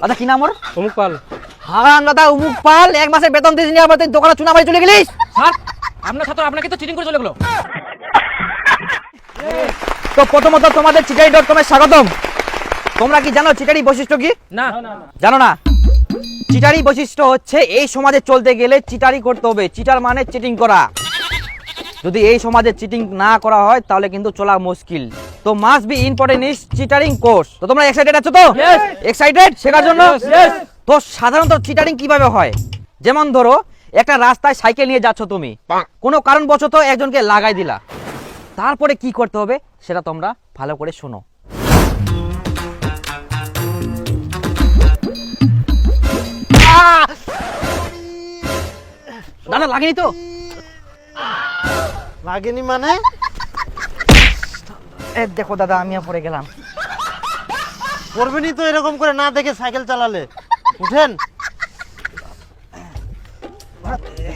দাদা কি নাম ওর? অমুক পাল। হারাম দাদা অমুক পাল, 1 মাসের বেতন দিস নি, আবার তুই দোকানে চুনা মারি চলে গেলিস। স্যার আপনার ছাত্র আপনাকে তো চিটিং করে চলে গেল। তো প্রথমত তোমাদের চিটারি.com এ স্বাগতম। তোমরা কি জানো চিটারি বৈশিষ্ট্য কি? না জানো না? চিটারি বৈশিষ্ট্য হচ্ছে এই সমাজে চলতে গেলে চিটারি করতে হবে। চিটার মানে চিটিং করা। যদি এই সমাজে চিটিং না করা হয় তাহলে কিন্তু চলা মুশকিল। তো must be important is cheating course. তো তোমরা এক্সাইটেড আছো তো? এক্সাইটেড শেখার জন্য? তো সাধারণত চিটারিং কিভাবে হয়? যেমন ধরো একটা রাস্তায় সাইকেল নিয়ে যাচ্ছ তুমি, কোনো কারণবশত একজনকে লাগাই দিলা, তারপরে কি করতে হবে সেটা তোমরা ভালো করে শোনো। দাদা লাগেনি তো? লাগেনি মানে? দেখো দাদা আমিও পড়ে গেলাম। করবেনি তো এরকম করে না দেখে সাইকেল চালালে। উঠেন,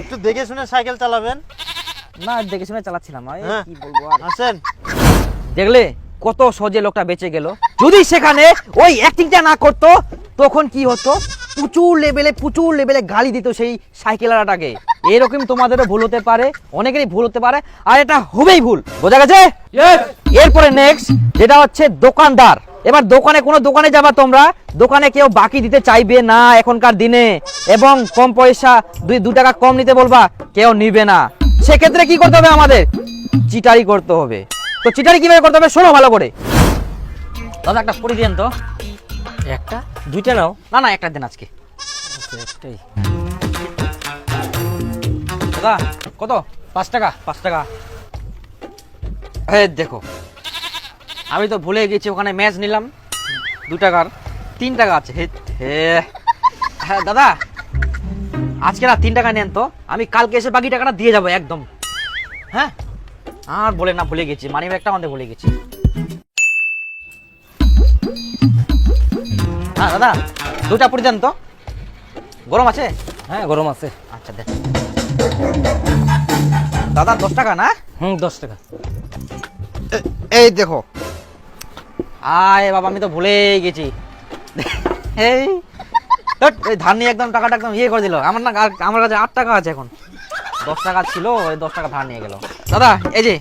একটু দেখে শুনে সাইকেল চালাবেন। না দেখে শুনে চালাচ্ছিলাম। হ্যাঁ। কি বলবো আর। আসেন। দেখলে কত সহজে লোকটা বেঁচে গেল। যদি সেখানে ওই অ্যাক্টিংটা না করতো তখন কি হতো? প্রচুর লেভেলে গালি দিত সেই সাইকেলারটাকে। এরকম তোমাদেরও ভুল হতে পারে, অনেকেরই ভুল হতে পারে, আর এটা হবেই ভুল। বোঝা গেছে? এরপরে নেক্সট যেটা হচ্ছে দোকানদার। এবার দোকানে যাবা তোমরা, দোকানে কেউ বাকি দিতে চাইবে না এখনকার দিনে, এবং কম পয়সা 2 টাকা কম নিতে বলবা, কেউ নিবে না। সেক্ষেত্রে কি করতে হবে? আমাদের চিটারি করতে হবে। তো চিটারি কিভাবে করতে হবে শোনো ভালো করে। দাদা একটা পরি দেন তো। একটা দুইটা নাও। না একটা দিন আজকে। একটাই। দাদা কত? 5 টাকা। 5 টাকা। হ্যাঁ দেখো আমি তো ভুলে গেছি, ওখানে ম্যাচ নিলাম 2 টাকার 3 টাকা আছে। হ্যাঁ দাদা আজকে না 3 টাকা নেন তো, আমি কালকে এসে বাকি টাকাটা দিয়ে যাবো একদম। হ্যাঁ আর বলে না, ভুলে গেছি, মানি ব্যাগটা আমাদের ভুলে গেছি। হ্যাঁ দাদা 2টা পুরি দেন তো। গরম আছে? হ্যাঁ গরম আছে। আচ্ছা দেন দাদা। 10 টাকা না? 10 টাকা। এই দেখো। আয় বাবা আমি তো ভুলেই গেছি। এই ধার নিয়ে একদম টাকাটা একদম ইয়ে করে দিল। আমার কাছে 8 টাকা আছে, এখন 10 টাকা ছিল, ওই 10 টাকা ধার নিয়ে গেল। দাদা এই যে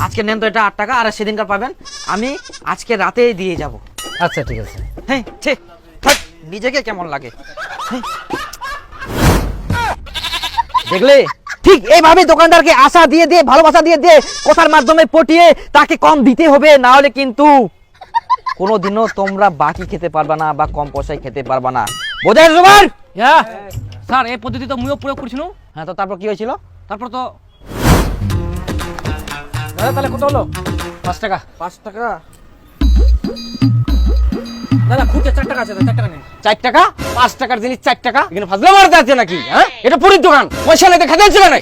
আজকে নেন তো এটা 8 টাকা, আর সেদিনকার পাবেন, আমি আজকে রাতেই দিয়ে যাব। আচ্ছা ঠিক আছে। হ্যাঁ নিজেকে কেমন লাগে। দেখলে ঠিক এইভাবে দোকানদারকে আশা দিয়ে ভালোবাসা দিয়ে কথার মাধ্যমে পটিয়ে তাকে কম দিতে হবে, না হলে কিন্তু কোনোদিনও তোমরা বাকি খেতে পারবা না বা কম পয়সায় খেতে পারবা না। বোঝা গেছে তোমার? হ্যাঁ স্যার এই পদ্ধতি তো মুইও প্রয়োগ করছিল। হ্যাঁ তো তারপর কি হয়েছিল? তারপর তো দাদা তাহলে কত হলো? 5 টাকা। 5 টাকা। দাদা খুঁজে 4 টাকা আছে, 4 টাকা নেন। 4 টাকা? 5 টাকার জিনিস 4 টাকা? এখানে ফাজলা মারতে আছে নাকি? হ্যাঁ এটা পুরীর দোকান, পয়সা নিতে খেতে ছিল না।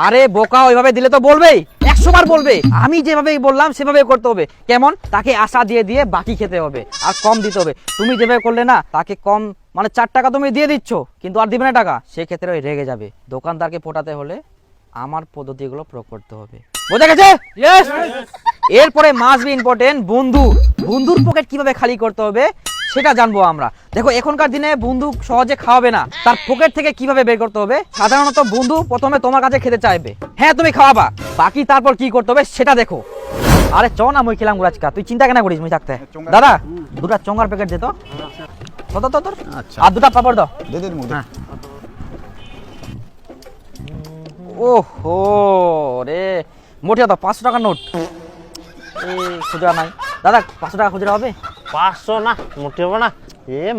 আরে বোকা, ওইভাবে দিলে তো বলবেই, 100 বার বলবে। আমি যেভাবে বললাম সেভাবে করতে হবে। কেমন? তাকে আশা দিয়ে বাকি খেতে হবে আর কম দিতে হবে। তুমি যেভাবে করলে না, তাকে কম মানে 4 টাকা তুমি দিয়ে দিচ্ছ কিন্তু আর দিবে না টাকা, সেক্ষেত্রে ওই রেগে যাবে। দোকানদারকে পটাতে হলে আমার পদ্ধতিগুলো প্রয়োগ করতে হবে। বোঝা গেছে? এরপরে মাস্ট বি ইম্পর্টেন্ট বন্ধুর পকেট কিভাবে খালি করতে হবে সেটা জানবো আমরা। দেখো এখনকার দিনে বন্ধু সহজে খাওয়াবে না, তার পকেট থেকে কিভাবে বের করতে হবে। সাধারণত বন্ধু প্রথমে তোমার কাছে খেতে চাইবে, হ্যাঁ তুমি খাওয়াবা, বাকি তারপর কি করতে হবে সেটা দেখো। আরে চ না, মই খেলাম গুলাচকা, তুই চিন্তা কেন করিস? মুই থাকতে দাদা 2টা চঙ্গার প্যাকেট দে তো। তোর আর 2টা পাপড় দাও। হ্যাঁ। ওহো রে, মোটে দাও 500 টাকার নোট। এই খুচরা নাই দাদা, 500 টাকা খুচরা হবে? 500 না, মোটে হবে না।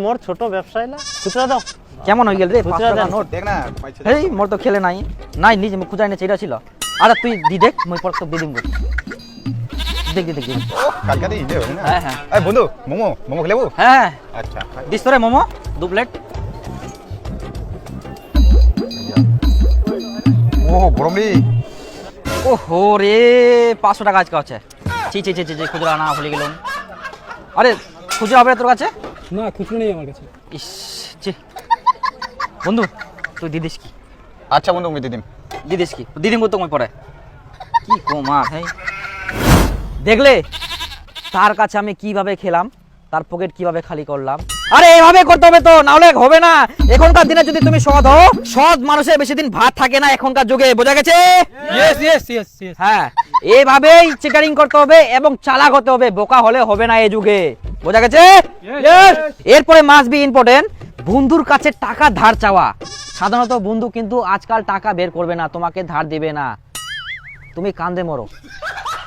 মোর ছোট ব্যবসায়ী না, খুচরা দাও। কেমন হয়ে গেল রে 500 খুচরা টাকা দেন। নোট? এই মোর তো খেলে নাই নিজে খুচরা এনেছে, এটা ছিল। আরে তুই দেখ, মই পর তো দিয়ে দিব। দেখ কালকে দিই দে না। হ্যাঁ এই বন্ধু মোমো খেলেবো? হ্যাঁ আচ্ছা দিস তোরে মোমো 2 প্লেট। ও গরম রে। ওহো রে 500 টাকা আজকে আছে। ছি খুচরা আনা ভুলে গেলাম। আরে খুচরা হবে তোর কাছে? না খুচরো নেই আমার কাছে। ইস ছি বন্ধু তুই দিদিস কি? আচ্ছা বন্ধু আমি দিদিম। দিদিস কি? দিদিম তো মই পরে কি কমা। হ্যাঁ দেখলে তার কাছে আমি কিভাবে খেলাম, তার পকেট কিভাবে খালি করলাম। আরে এভাবে করতে হবে তো, না হলে হবে না। এখনকার দিনে যদি তুমি সৎ হও, সৎ মানুষের বেশি দিন ভাত থাকে না এখনকার যুগে, বোঝা গেছে? হ্যাঁ, এভাবেই চিটারিং করতে হবে এবং চালাক হতে হবে, বোকা হলে হবে না এই যুগে, বোঝা গেছে? এরপরে মাস্ট বি ইম্পর্টেন্ট, বন্ধুর কাছে টাকা ধার চাওয়া। সাধারণত বন্ধু কিন্তু আজকাল টাকা বের করবে না, তোমাকে ধার দিবে না, তুমি কান্দে মরো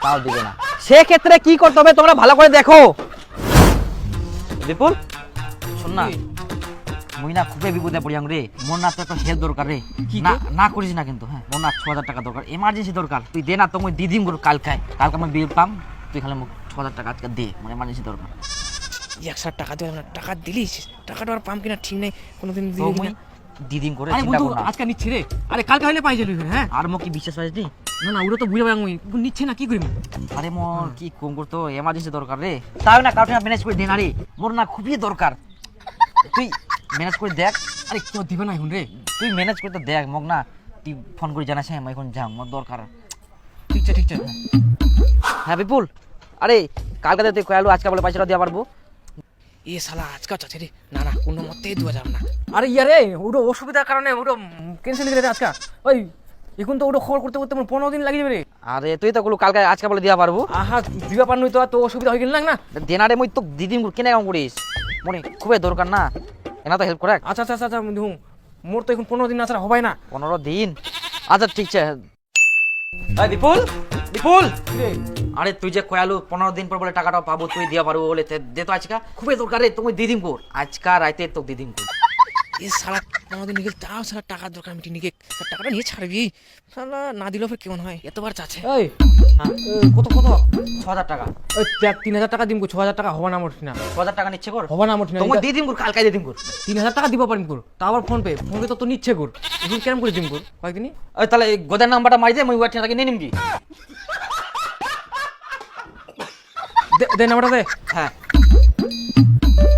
তাও দিবে না। সেক্ষেত্রে কি করতে হবে তোমরা ভালো করে দেখো। বিপুল শোন না, মুই না খুবই বিপদে পড়িয়াম রে, মোর না তো একটা হেল্প দরকার রে। না না করিস না কিন্তু, হ্যাঁ মোর না ৬০০০ টাকা দরকার, এমার্জেন্সি দরকার। তুই দে না তো, মুই দিদিম গুলো কালকে আমি বিল পাম, তুই খালি মোক ৬০০০ টাকা আজকে দে, মানে এমার্জেন্সি দরকার। ১০০ টাকা দেওয়া না, টাকা দিলিস, টাকাটা আর পাম কিনা ঠিক নেই, কোনোদিন তো মুই দিদিম করে আরে চিন্তা বন্ধু কর না। আজকে নিচ্ছে রে, আরে কালকে হইলে পাই যাবি। হ্যাঁ আর মোক কি বিশ্বাস পাইছিস? না না, ওটা তো বুঝে পাই আমি, নিচ্ছে না কি করিম। আরে মোর কি কম করতো, এমার্জেন্সি দরকার রে, তাও না কাউকে ম্যানেজ করে দে না রে, মোর না খুবই দরকার, তুই ম্যানেজ করে দেখ। আরে কেউ দিবে না এখন রে। তুই ম্যানেজ করতে দেখ মোক না, তুই ফোন করে জানাস হ্যাঁ আমি এখন যাম, মোর দরকার। ঠিক আছে ঠিক আছে। হ্যাঁ বিপুল, আরে কালকে তুই কয়ালু আজকে বলে পয়সাটা দেওয়া পারবো? এ শালা আজকাল চাচ্ছে রে, না না কোনো মতেই দেওয়া যাবে না। আরে ইয়ারে ওটা অসুবিধার কারণে ওটা ক্যান্সেল করে দে আজকে। ওই এখন তো ওটা খবর করতে করতে আমার ১৫ দিন লাগে যাবে রে। আরে তুই তো বলু কালকে আজকে বলে দেওয়া পারবো। আহা দিবা পার নই তো, তো অসুবিধা হয়ে গেল না। দেনারে মুই তো দিদিম কেনে কাম করিস, মনে খুবই দরকার না, এনা তো হেল্প করে। আচ্ছা আচ্ছা আচ্ছা দেখুন, মোর তো এখন ১৫ দিন না ছাড়া হবে না। 15 দিন? আচ্ছা ঠিক আছে। এই বিপুল, বিপুল রে আরে তুই যে কয়ালু 15 দিন পর বলে টাকাটা পাবো, তুই দিয়া পারবো বলে দে তো আজকে, খুবই দরকার রে, তুমি দিদিম কর আজকা রাইতে তো দিদিম কর। এ শালা ১৫ দিন নিয়ে তাও শালা টাকার দরকার মিটি নিয়ে টাকাটা নিয়ে ছাড়বি, শালা না দিলেও ফের কেমন হয়, এতবার চাচ্ছে। এই হ্যাঁ কত কত? ৬০০০ টাকা। ওই ৩০০০ টাকা দিম, ৬০০০ টাকা হবে না মোট না, ৬০০০ টাকা নিচ্ছে কর, হবে না মোট না। তোমার দিদিম কর কালকে দিদিম কর। ৩০০০ টাকা দিব পারিম কর, তা আবার ফোন পে তো তো নিচ্ছে কর, এখন কেমন করে দিম কর কয়েকদিনই। ওই তাহলে এই গোদার নাম্বারটা মারি দে, মুই ওয়াট টাকা নিয়ে নিম কি? দে নাম্বারটা দে। হ্যাঁ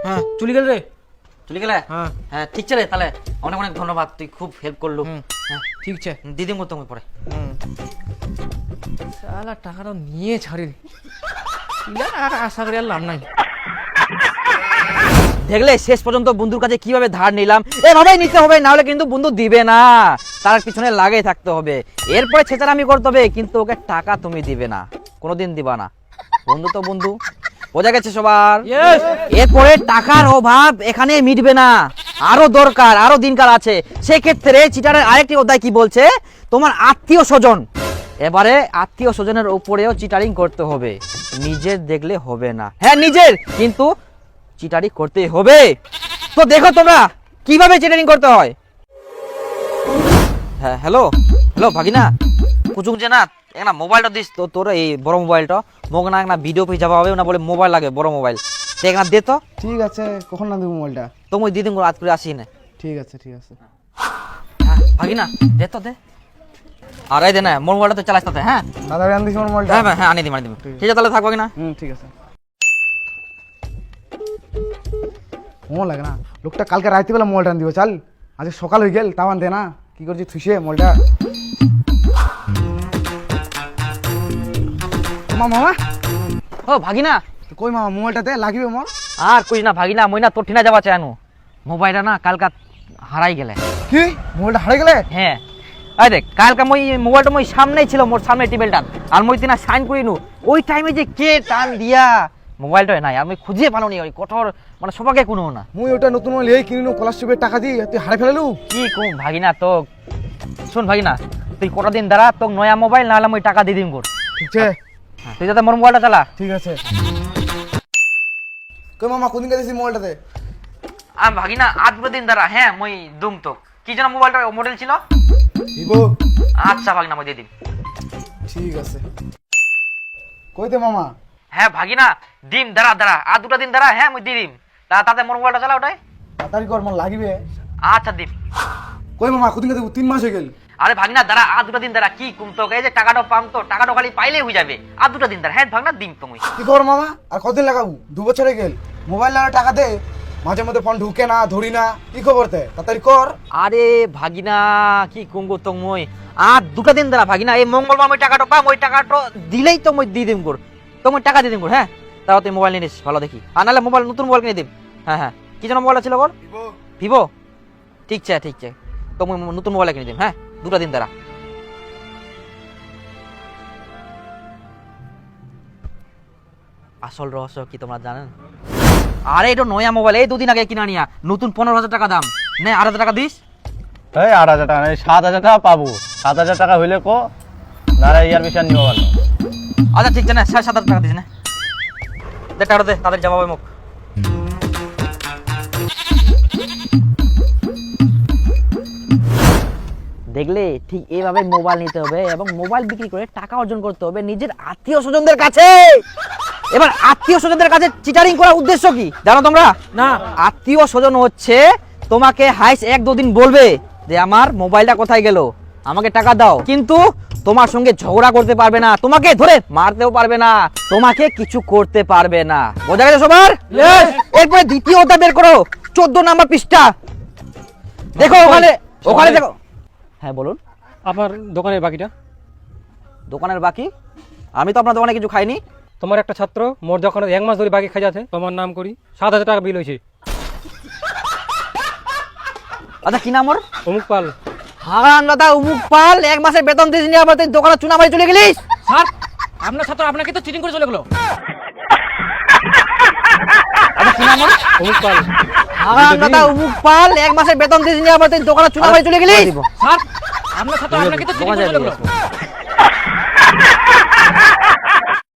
হ্যাঁ চলে গেল রে। চলে গেলে? হ্যাঁ হ্যাঁ ঠিক আছে তাহলে, অনেক অনেক ধন্যবাদ, তুই খুব হেল্প করলু। হ্যাঁ ঠিক আছে। দিদিম কর তুমি পরে। শালা টাকাটা নিয়ে ছাড়ি, আশা করি আর লাভ নাই। দেখলে শেষ পর্যন্ত বন্ধুর কাছে কিভাবে ধার নিলাম, এভাবেই নিতে হবে, না হলে কিন্তু বন্ধু দিবে না, তার পিছনে লাগে থাকতে হবে। এরপরে ছেঁচারামি করতে হবে, কিন্তু ওকে টাকা তুমি দিবে না, কোনোদিন দিবা না। বন্ধু তো বন্ধু, বোঝা গেছে সবার? এরপরে টাকার অভাব এখানে মিটবে না, আরো দরকার, আরো দিনকাল আছে। সেক্ষেত্রে চিটারের আরেকটি অধ্যায় কি বলছে, তোমার আত্মীয় স্বজন। এবারে আত্মীয় স্বজনের উপরেও চিটারিং করতে হবে, নিজের দেখলে হবে না। হ্যাঁ নিজের, কিন্তু চিটারিং করতে হবে। তো দেখো তোমরা কিভাবে চিটারিং করতে হয়। হ্যাঁ হ্যালো হ্যালো ভাগিনা, কুচুক যে না একটা মোবাইলটা দিস তো, তোর এই বড় মোবাইলটা মোক না একটা ভিডিও পেয়ে যাওয়া হবে না, বলে মোবাইল লাগে বড় মোবাইল, তো একটা দে তো। ঠিক আছে, কখন না দেবো মোবাইলটা? তো মুই দিদিন আজ করে আসি না। ঠিক আছে ঠিক আছে। হ্যাঁ ভাগিনা দে তো দে, আর এই দে না মোর মোবাইলটা তো চালাস তাতে। হ্যাঁ দাদা আন দিস আমার মোবাইলটা। হ্যাঁ হ্যাঁ আনি দিম আনি দিম। ঠিক আছে তাহলে থাকবো কিনা? ঠিক আছে। মোবাইল লাগে না, লোকটা কালকে রাইতে বেলা মোবাইলটা আন দিব, চাল আজ সকাল হয়ে গেল তাও আন দে না, কি করছি থুইছে মোবাইলটা। মামা ও ভাগিনা, কই মামা মোবাইলটাতে লাগিবে মোর? আর কইস না ভাগিনা, মই না তোর ঠিনা যাওয়া চাইনু, মোবাইলটা না কালকা হারাই গেলে। কি মোবাইলটা হারিয়ে গেলে? হ্যাঁ এই দেখ কালকে মই মোবাইলটা মই সামনেই ছিল, মোর সামনে টেবিলটা, আর মই তিনা সাইন করিনু, ওই টাইমে যে কে টান দিয়া মোবাইলটা নাই, আর মই খুঁজে পালো নি, ওই কঠোর মানে সবাকে কোনো না। মুই ওটা নতুন মোবাইল এই কিনিনু, স্কলারশিপের টাকা দিয়ে তুই হারিয়ে ফেলালু। কি কম ভাগিনা তো, শোন ভাগিনা তুই কটা দিন দাঁড়া, তোক নয়া মোবাইল নাহলে মই টাকা দিয়ে দিম কর। ঠিক আছে তুই যাতে মোর মোবাইলটা চালা। ঠিক আছে। কই মামা কোনদিন গেছিস মোবাইলটাতে? আমি ভাগিনা আজ দিন দাঁড়া, হ্যাঁ মই দুম তোক। কি যেন মোবাইলটা মডেল ছিল? ভিভো। আচ্ছা ভাগিনা মই দিয়ে দিম। ঠিক আছে। কইতে মামা? হ্যাঁ ভাগিনা দিম, দাঁড়া দাঁড়া আর 2টা দিন দাঁড়া, হ্যাঁ মই দিয়ে দিম, তাতে মোর মোবাইলটা চালা ওটাই। তাড়াতাড়ি কর, মোর লাগিবে। আচ্ছা দিম। কই মামা কোনদিন দেবো? 3 মাস হয়ে গেল। আরে ভাগিনা দাঁড়া আর 2টা দিন দাঁড়া, কি কুম তো এই যে টাকাটা পাম তো, টাকাটা খালি পাইলেই হয়ে যাবে, আর 2টা দিন দাঁড়া। হ্যাঁ ভাগনা দিম তুমি। কি খবর মামা? আর কতদিন লাগাবো? 2 বছর হয়ে গেল মোবাইল না টাকা দে, মাঝে মধ্যে ফোন ঢুকে না, ধরি না, কি খবর তে? তাড়াতাড়ি কর। আরে ভাগিনা কি কুম গো তোক মই, আর 2টা দিন দাঁড়া ভাগিনা, এই মঙ্গলবার মই টাকাটা পাম, ওই টাকাটা দিলেই তো মই দিয়ে দিম কর, তো মই টাকা দিয়ে দিম কর। হ্যাঁ তাও তুই মোবাইল নিয়ে নিস ভালো দেখি, আর নাহলে মোবাইল নতুন মোবাইল কিনে দিম। হ্যাঁ হ্যাঁ, কি যেন মোবাইল ছিল বল? ভিভো। ঠিক আছে ঠিক আছে, তো মুই নতুন মোবাইল কিনে দিম। হ্যাঁ, 2টা দিন দাঁড়া। আসল রহস্য কি তোমরা জানেন? আরে এটা নয়া মোবাইল, এই 2 দিন আগে কিনা নিয়া, নতুন 15,000 টাকা দাম। নে 8,000 টাকা দিস। এই 8,000 টাকা নাই, 7,000 টাকা পাবো। 7,000 টাকা হইলে কো, নারা ইয়ার বিষয় নিও ভালো। আচ্ছা ঠিক আছে না, 7,000 টাকা দিস না। দে টাকা দে, তাদের জবাবে মুখ। দেখলে ঠিক এইভাবে মোবাইল নিতে হবে এবং মোবাইল বিক্রি করে টাকা অর্জন করতে হবে নিজের আত্মীয় স্বজনদের কাছে। এবার আত্মীয় স্বজনদের কাছে চিটারিং করার উদ্দেশ্য কি জানো তোমরা? না। আত্মীয় স্বজন হচ্ছে তোমাকে হাইস 1-2 দিন বলবে যে আমার মোবাইলটা কোথায় গেল, আমাকে টাকা দাও, কিন্তু তোমার সঙ্গে ঝগড়া করতে পারবে না, তোমাকে ধরে মারতেও পারবে না, তোমাকে কিছু করতে পারবে না। বোঝা গেছে সবার? এরপরে দ্বিতীয় অধ্যায় বের করো, 14 নাম্বার পৃষ্ঠা। দেখো ওখানে, ওখানে দেখো। হ্যাঁ বলুন। আপনার দোকানের বাকিটা? দোকানের বাকি? আমি তো আপনার দোকানে কিছু খাইনি। তোমার একটা ছাত্র মোর দোকানে 1 মাস ধরে বাকি খাই যাচ্ছে, তোমার নাম করি 7,000 টাকা বিল হয়েছে। আচ্ছা কি নাম ওর? অমুক পাল। হারান দাদা অমুক পাল, 1 মাসের বেতন দিস নি, আবার তুই দোকানে চুনা মারি চলে গেলিস। স্যার, আপনার ছাত্র আপনাকে তো চিটিং করে চলে গেল। আচ্ছা কি নাম ওর? অমুক পাল। হারান দাদা অমুক পাল, 1 মাসের বেতন দিস নি, আবার তুই দোকানে চুনা মারি চলে গেলিস। স্যার, আপনার ছাত্র আপনাকে তো চিটিং করে চলে গেল।